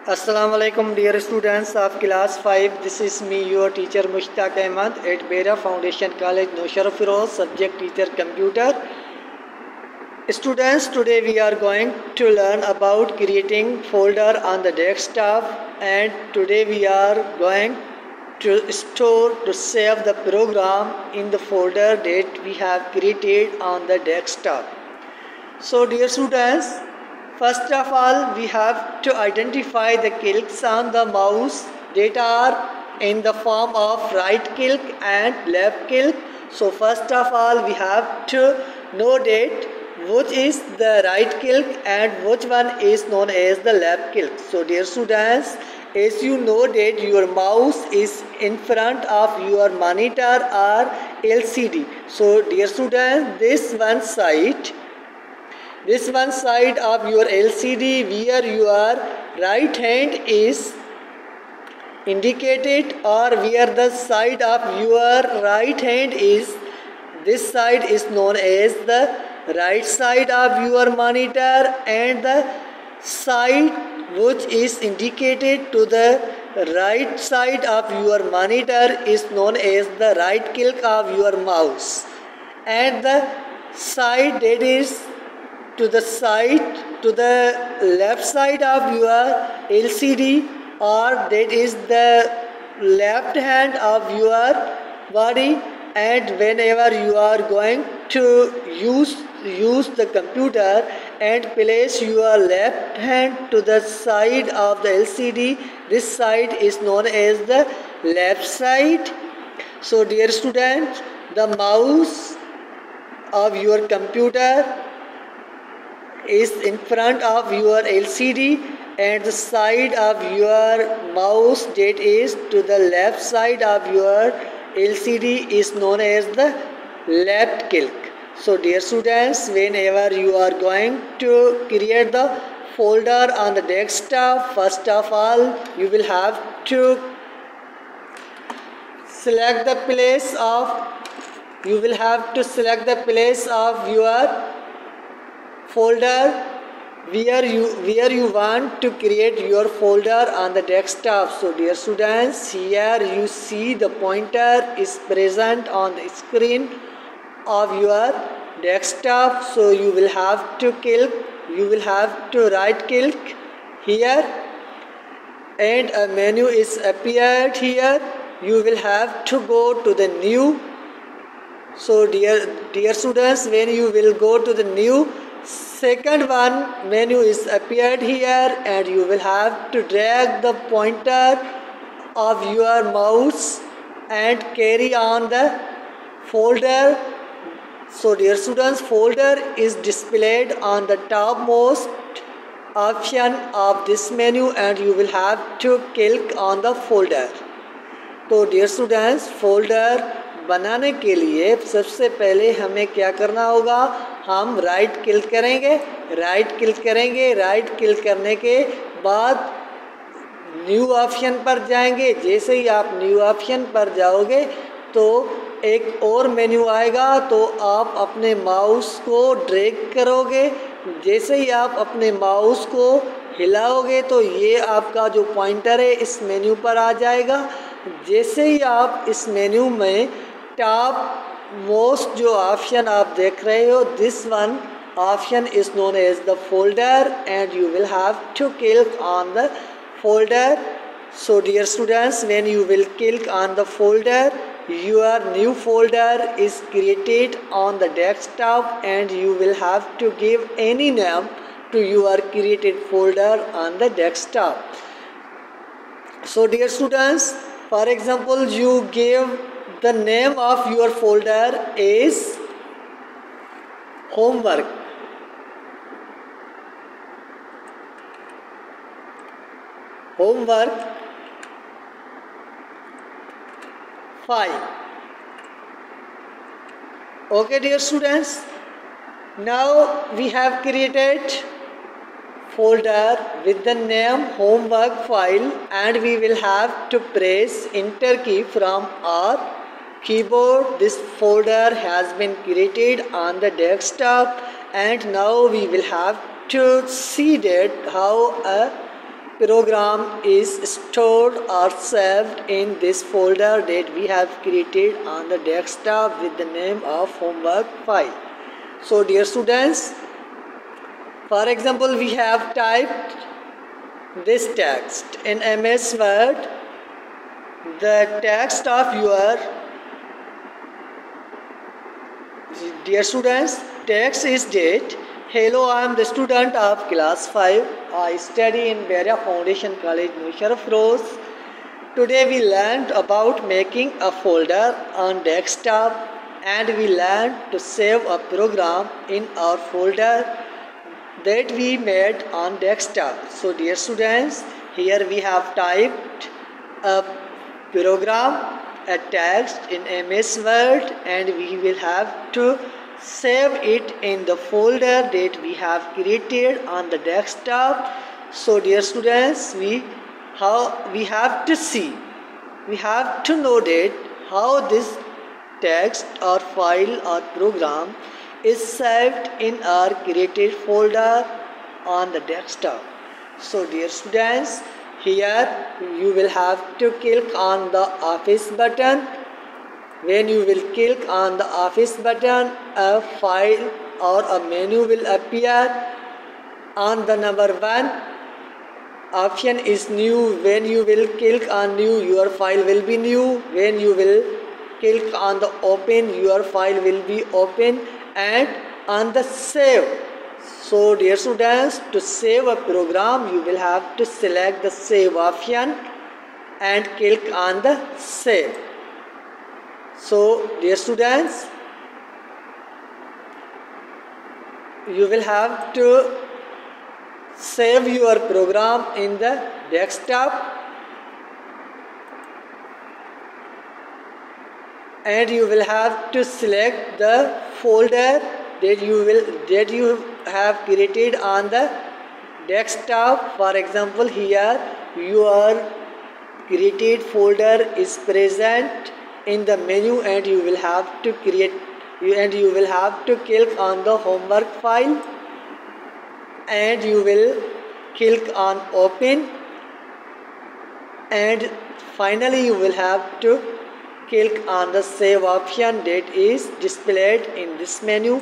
Assalamu alaikum dear students of class 5. This is me your teacher Mushtaq Ahmad at Bera Foundation College Noshar Firoz, subject teacher computer. Students, today we are going to learn about creating folder on the desktop, and today we are going to save the program in the folder that we have created on the desktop. So dear students, first of all, we have to identify the clicks on the mouse that are in the form of right click and left click. So first of all, we have to know that which is the right click and which one is known as the left click. So dear students, as you know that your mouse is in front of your monitor or LCD. So dear students, this one side of your LCD where your right hand is indicated, or where the side of your right hand is, this side is known as the right side of your monitor, and the side which is indicated to the right side of your monitor is known as the right click of your mouse, and the side that is to the left side of your LCD, or that is the left hand of your body. And whenever you are going to use the computer and place your left hand to the side of the LCD, this side is known as the left side. So dear students, the mouse of your computer is in front of your LCD, and the side of your mouse that is to the left side of your LCD is known as the left click. So dear students, whenever you are going to create the folder on the desktop, first of all you will have to select the place of your folder where you want to create your folder on the desktop. So dear students, here you see the pointer is present on the screen of your desktop. So you will have to right click here, and a menu is appeared here. You will have to go to the new. So dear students, when you will go to the new, second one menu is appeared here, and you will have to drag the pointer of your mouse and carry on the folder. So dear students, folder is displayed on the topmost option of this menu, and you will have to click on the folder. तो dear students, folder बनाने के लिए सबसे पहले हमें क्या करना होगा, हम राइट क्लिक करेंगे। राइट क्लिक करने के बाद न्यू ऑप्शन पर जाएंगे। जैसे ही आप न्यू ऑप्शन पर जाओगे तो एक और मेन्यू आएगा, तो आप अपने माउस को ड्रैग करोगे। जैसे ही आप अपने माउस को हिलाओगे तो ये आपका जो पॉइंटर है इस मेन्यू पर आ जाएगा। जैसे ही आप इस मेन्यू में टॉप मोस्ट जो ऑप्शन आप देख रहे हो, this one option is known as the folder, and you will have to click on the folder. So dear students, when you will click on the folder, your new folder is created on the desktop, and you will have to give any name to your created folder on the desktop. So dear students, for example, you give the name of your folder is homework. File. Okay dear students, now we have created folder with the name homework file, and we will have to press enter key from our keyboard. This folder has been created on the desktop, and now we will have to see that how a program is stored or saved in this folder that we have created on the desktop with the name of homework file. So dear students, for example, we have typed this text in MS Word. The text of your, dear students, text is date. Hello, I am the student of class 5. I study in Beria Foundation College, Musharraf. Today we learned about making a folder on desktop, and we learned to save a program in our folder that we made on desktop. So dear students, here we have typed a program, a text in MS Word, and we will have to save it in the folder that we have created on the desktop. So dear students, we have to see, we have to know that how this text or file or program is saved in our created folder on the desktop. So dear students, here you will have to click on the office button. When you will click on the office button, a file or a menu will appear. On the number 1 option is new. When you will click on new, your file will be new. When you will click on the open, your file will be open. And on the save, so dear students, to save a program, you will have to select the save option and click on the save. So dear students, you will have to save your program in the desktop, and you will have to select the folder that you have created on the desktop. For example, here your created folder is present in the menu, and you will have to click on the homework file, and you will click on open, and finally you will have to click on the save option that is displayed in this menu.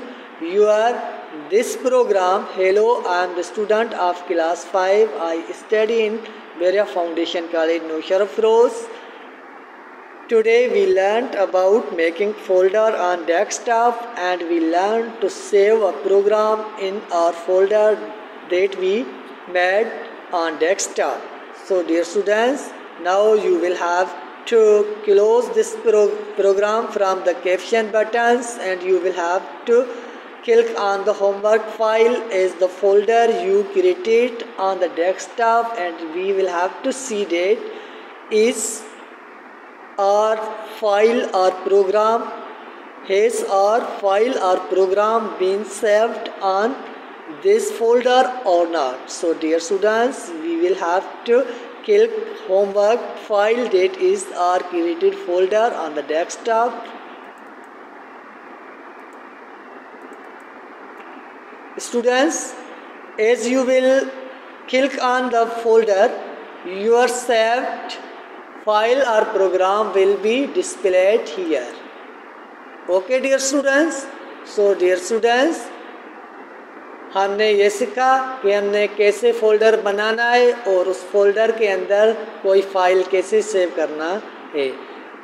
This program, hello, I am the student of class 5. I study in Beria Foundation College, Musharraf. Today we learned about making folder on desktop, and we learned to save a program in our folder that we made on desktop. So dear students, now you will have to close this program from the caption buttons, and you will have to click on the homework file as the folder you created on the desktop, and we will have to see that is our file or program, has our file or program been saved on this folder or not. So dear students, we will have to click homework file that is our created folder on the desktop. Students, as you will click on the folder, your saved file or program will be displayed here. Okay dear students, so dear students, हमने ये सीखा कि हमने कैसे folder बनाना है और उस folder के अंदर कोई फ़ाइल कैसे सेव करना है.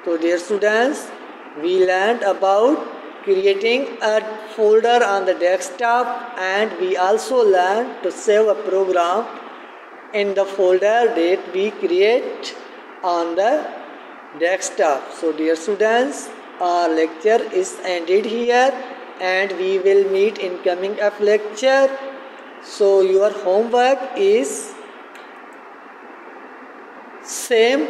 तो dear students, we learned about creating a folder on the desktop, and we also learn to save a program in the folder that we create on the desktop. So dear students, our lecture is ended here, and we will meet in coming up lecture. So your homework is same.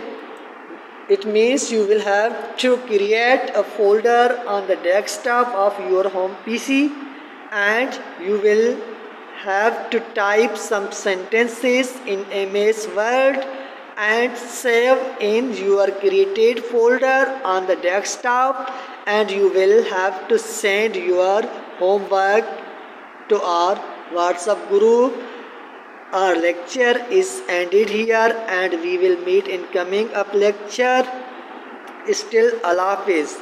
It means you will have to create a folder on the desktop of your home PC, and you will have to type some sentences in MS Word and save in your created folder on the desktop, and you will have to send your homework to our WhatsApp group Our lecture is ended here and we will meet in coming up lecture. Still Allah Hafiz.